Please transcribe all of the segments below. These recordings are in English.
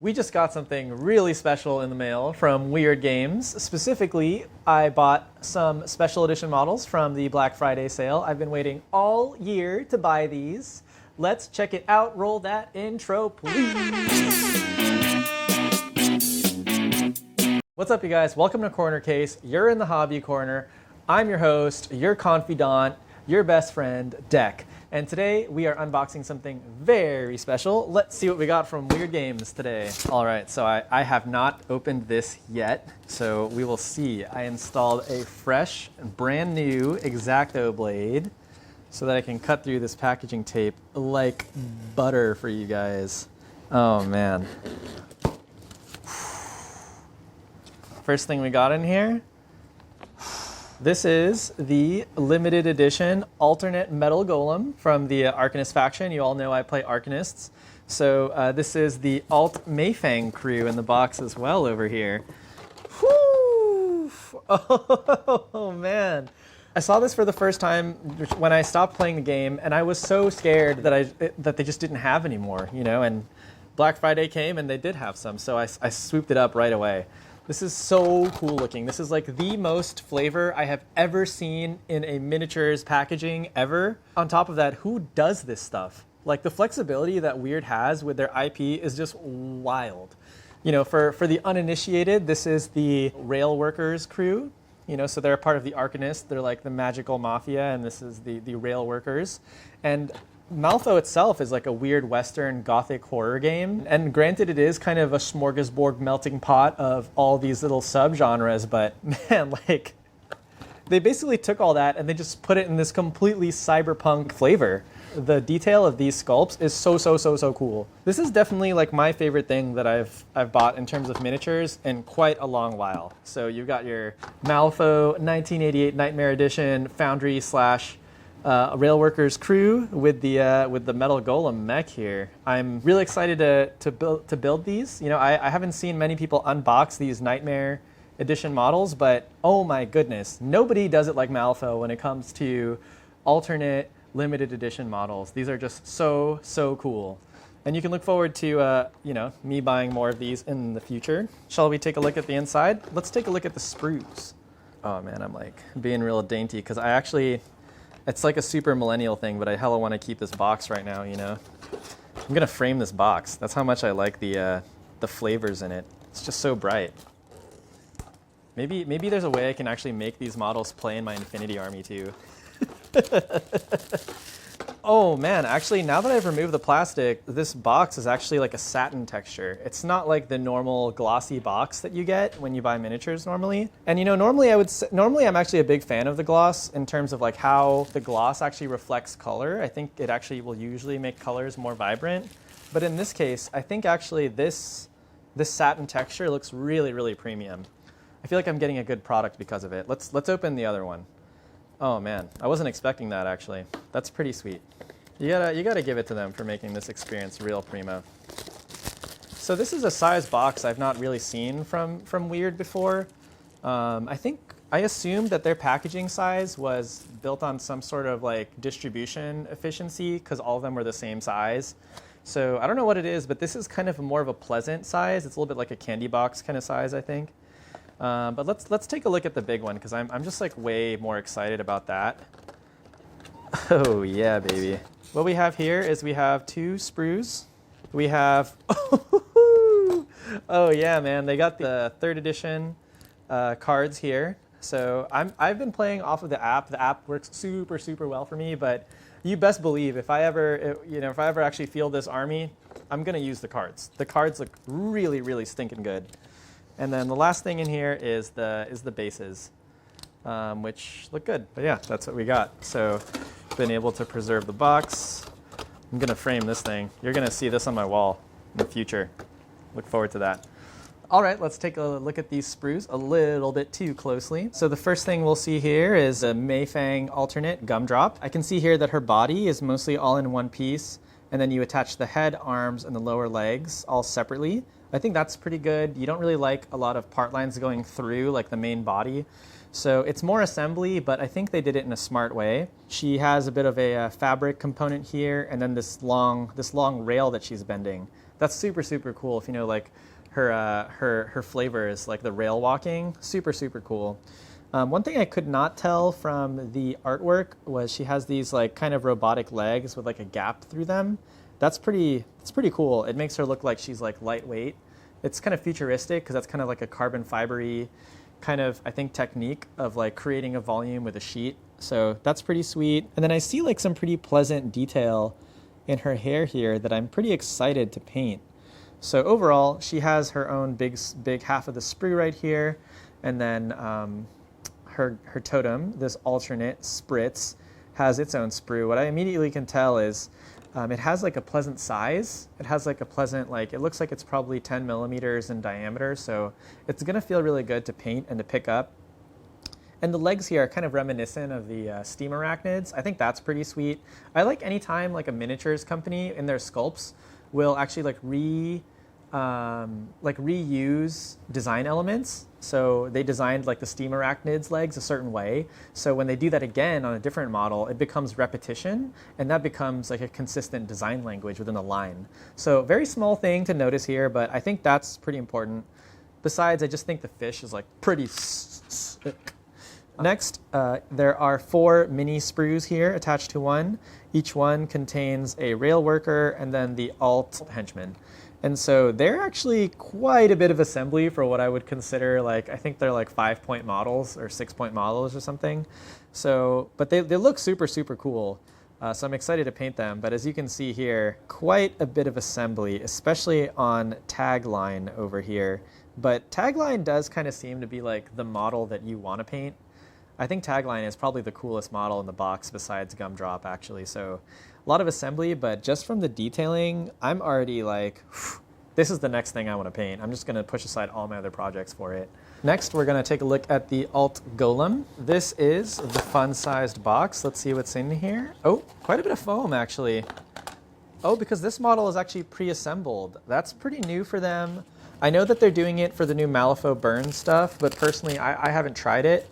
We just got something really special in the mail from Wyrd Games. Specifically, I bought some special edition models from the Black Friday sale. I've been waiting all year to buy these. Let's check it out. Roll that intro, please. What's up, you guys? Welcome to Corner Case. You're in the hobby corner. I'm your host, your confidant, your best friend, Deck. And today we are unboxing something very special. Let's see what we got from Wyrd Games today. All right, so I have not opened this yet, so we will see. I installed a fresh, brand new X-Acto blade so that I can cut through this packaging tape like butter for you guys. Oh man. First thing we got in here. This is the limited edition alternate metal golem from the Arcanist faction. You all know I play Arcanists. So this is the alt Feng crew in the box as well over here. Whew! Oh man. I saw this for the first time when I stopped playing the game, and I was so scared that they just didn't have anymore, you know, and Black Friday came and they did have some, so I swooped it up right away. This is so cool looking. This is like the most flavor I have ever seen in a miniatures packaging ever. On top of that, who does this stuff? Like the flexibility that Wyrd has with their IP is just wild. You know, for the uninitiated, this is the Rail Workers crew. You know, so they're a part of the Arcanist. They're like the magical mafia, and this is the Rail Workers. And Malifaux itself is like a weird Western Gothic horror game. And granted, it is kind of a smorgasbord melting pot of all these little subgenres, but man, like, they basically took all that and they just put it in this completely cyberpunk flavor. The detail of these sculpts is so cool. This is definitely like my favorite thing that I've bought in terms of miniatures in quite a long while. So you've got your Malifaux 1988 Nightmare Edition Foundry slash Railworkers crew with the metal golem mech here. I'm really excited to build these. You know, I haven't seen many people unbox these Nightmare Edition models, but oh my goodness, nobody does it like Malifaux when it comes to alternate limited edition models. These are just so cool. And you can look forward to you know, me buying more of these in the future. Shall we take a look at the inside? Let's take a look at the sprues. Oh man, I'm like being real dainty because it's like a super millennial thing, but I hella want to keep this box right now, you know? I'm gonna frame this box. That's how much I like the flavors in it. It's just so bright. Maybe there's a way I can actually make these models play in my Infinity Army too. Oh man, actually now that I've removed the plastic, this box is actually like a satin texture. It's not like the normal glossy box that you get when you buy miniatures normally. And you know, normally I'm actually a big fan of the gloss in terms of like how the gloss actually reflects color. I think it actually will usually make colors more vibrant. But in this case, I think actually this satin texture looks really premium. I feel like I'm getting a good product because of it. Let's open the other one. Oh man, I wasn't expecting that actually. That's pretty sweet. You gotta give it to them for making this experience real primo. So this is a size box I've not really seen from Wyrd before. I assumed that their packaging size was built on some sort of like distribution efficiency because all of them were the same size. So I don't know what it is, but this is kind of more of a pleasant size. It's a little bit like a candy box kind of size, I think. But let's take a look at the big one because I'm just like way more excited about that. Oh yeah, baby. What we have here is we have two sprues. We have, oh yeah, man, they got the 3rd edition cards here. So I've been playing off of the app. The app works super well for me, but you best believe if I ever actually field this army, I'm gonna use the cards. The cards look really stinking good. And then the last thing in here is the bases, which look good. But yeah, that's what we got. So been able to preserve the box. I'm gonna frame this thing. You're gonna see this on my wall in the future. Look forward to that. All right, let's take a look at these sprues a little bit too closely. So the first thing we'll see here is a Feng alternate gumdrop. I can see here that her body is mostly all in one piece, and then you attach the head, arms, and the lower legs all separately. I think that's pretty good. You don't really like a lot of part lines going through like the main body. So it's more assembly, but I think they did it in a smart way. She has a bit of a fabric component here, and then this long rail that she's bending. That's super, super cool. If you know, like her flavors, like the rail walking, super, super cool. One thing I could not tell from the artwork was she has these like kind of robotic legs with like a gap through them. It's pretty cool. It makes her look like she's like lightweight. It's kind of futuristic because that's kind of like a carbon fibery kind of, I think, technique of like creating a volume with a sheet. So that's pretty sweet. And then I see like some pretty pleasant detail in her hair here that I'm pretty excited to paint. So overall, she has her own big half of the sprue right here. And then her totem, this alternate spritz, has its own sprue. What I immediately can tell is it has like a pleasant size. It has like a pleasant, like, it looks like it's probably 10 millimeters in diameter. So it's gonna feel really good to paint and to pick up. And the legs here are kind of reminiscent of the steam arachnids. I think that's pretty sweet. I like anytime like a miniatures company in their sculpts will actually like reuse design elements. So they designed like the steam arachnids legs a certain way. So when they do that again on a different model, it becomes repetition, and that becomes like a consistent design language within a line. So very small thing to notice here, but I think that's pretty important. Besides, I just think the fish is like pretty sick. Next, there are 4 mini sprues here attached to one. Each one contains a rail worker and then the alt henchman. And so they're actually quite a bit of assembly for what I would consider like, I think they're like 5-point models or 6-point models or something. So, but they look super, super cool. So I'm excited to paint them. But as you can see here, quite a bit of assembly, especially on tagline over here. But tagline does kind of seem to be like the model that you want to paint. I think tagline is probably the coolest model in the box besides Gumdrop, actually. So a lot of assembly, but just from the detailing, I'm already like, this is the next thing I want to paint. I'm just going to push aside all my other projects for it. Next, we're going to take a look at the Alt Golem. This is the fun-sized box. Let's see what's in here. Oh, quite a bit of foam, actually. Oh, because this model is actually pre-assembled. That's pretty new for them. I know that they're doing it for the new Malifaux burn stuff, but personally, I haven't tried it.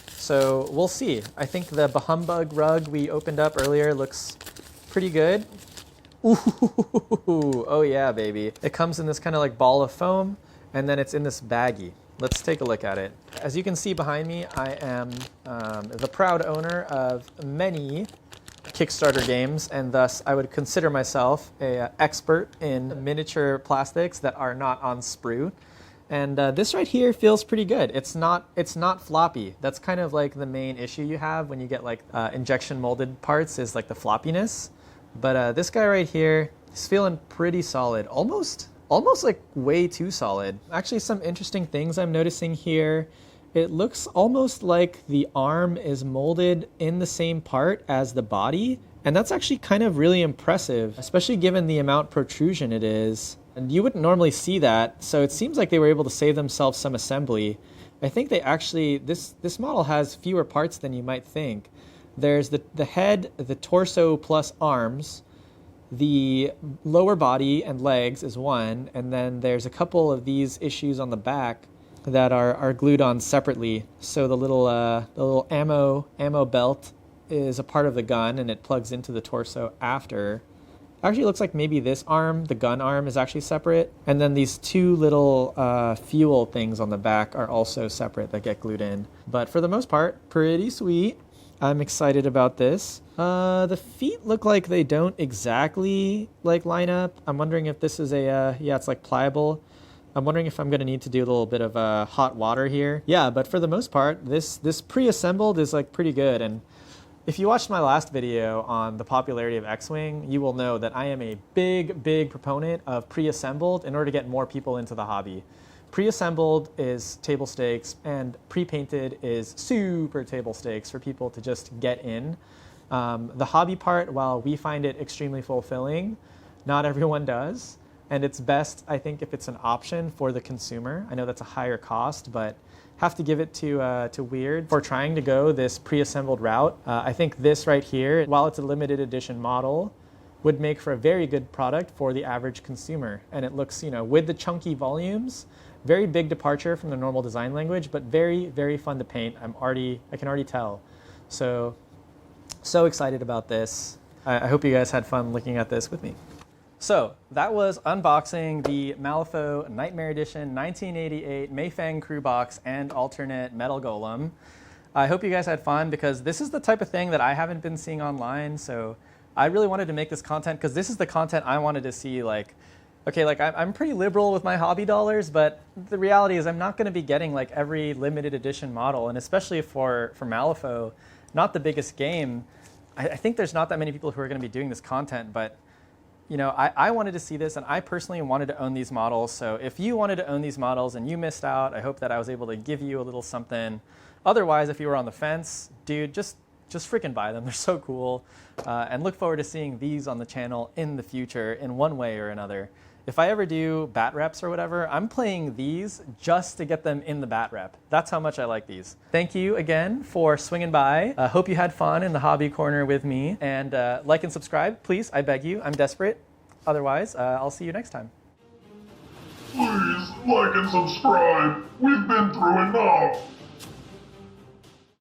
So we'll see. I think the Humbug rug we opened up earlier looks pretty good. Ooh, oh yeah, baby. It comes in this kind of like ball of foam, and then it's in this baggie. Let's take a look at it. As you can see behind me, I am the proud owner of many Kickstarter games, and thus I would consider myself an expert in miniature plastics that are not on sprue. And this right here feels pretty good. It's not floppy. That's kind of like the main issue you have when you get like injection molded parts is like the floppiness. But this guy right here is feeling pretty solid, almost like way too solid. Actually, some interesting things I'm noticing here. It looks almost like the arm is molded in the same part as the body. And that's actually kind of really impressive, especially given the amount protrusion it is. And you wouldn't normally see that, so it seems like they were able to save themselves some assembly. I think they actually, this model has fewer parts than you might think. There's the head, the torso plus arms, the lower body and legs is one, and then there's a couple of these issues on the back that are glued on separately. So the little ammo belt is a part of the gun, and it plugs into the torso after. Actually, it looks like maybe this arm, the gun arm, is actually separate. And then these 2 little fuel things on the back are also separate that get glued in. But for the most part, pretty sweet. I'm excited about this. The feet look like they don't exactly like line up. I'm wondering if this is yeah, it's like pliable. I'm wondering if I'm going to need to do a little bit of hot water here. Yeah, but for the most part, this pre-assembled is like pretty good. And if you watched my last video on the popularity of X-Wing, you will know that I am a big proponent of pre-assembled in order to get more people into the hobby. Pre-assembled is table stakes, and pre-painted is super table stakes for people to just get in. The hobby part, while we find it extremely fulfilling, not everyone does. And it's best, I think, if it's an option for the consumer. I know that's a higher cost, but have to give it to Wyrd for trying to go this pre-assembled route. I think this right here, while it's a limited edition model, would make for a very good product for the average consumer. And it looks, with the chunky volumes, very big departure from the normal design language, but very fun to paint. I can already tell. So excited about this. I hope you guys had fun looking at this with me. So that was unboxing the Malifaux Nightmare Edition 1988 Mayfang Crew Box and alternate Metal Golem. I hope you guys had fun because this is the type of thing that I haven't been seeing online. So I really wanted to make this content because this is the content I wanted to see. Like, okay, like I'm pretty liberal with my hobby dollars, but the reality is I'm not going to be getting like every limited edition model, and especially for Malifaux, not the biggest game. I think there's not that many people who are going to be doing this content, but you know, I wanted to see this, and I personally wanted to own these models. So if you wanted to own these models and you missed out, I hope that I was able to give you a little something. Otherwise, if you were on the fence, dude, just freaking buy them. They're so cool. And look forward to seeing these on the channel in the future in one way or another. If I ever do bat reps or whatever, I'm playing these just to get them in the bat rep. That's how much I like these. Thank you again for swinging by. Hope you had fun in the hobby corner with me. And like and subscribe, please. I beg you. I'm desperate. Otherwise, I'll see you next time. Please like and subscribe. We've been through enough.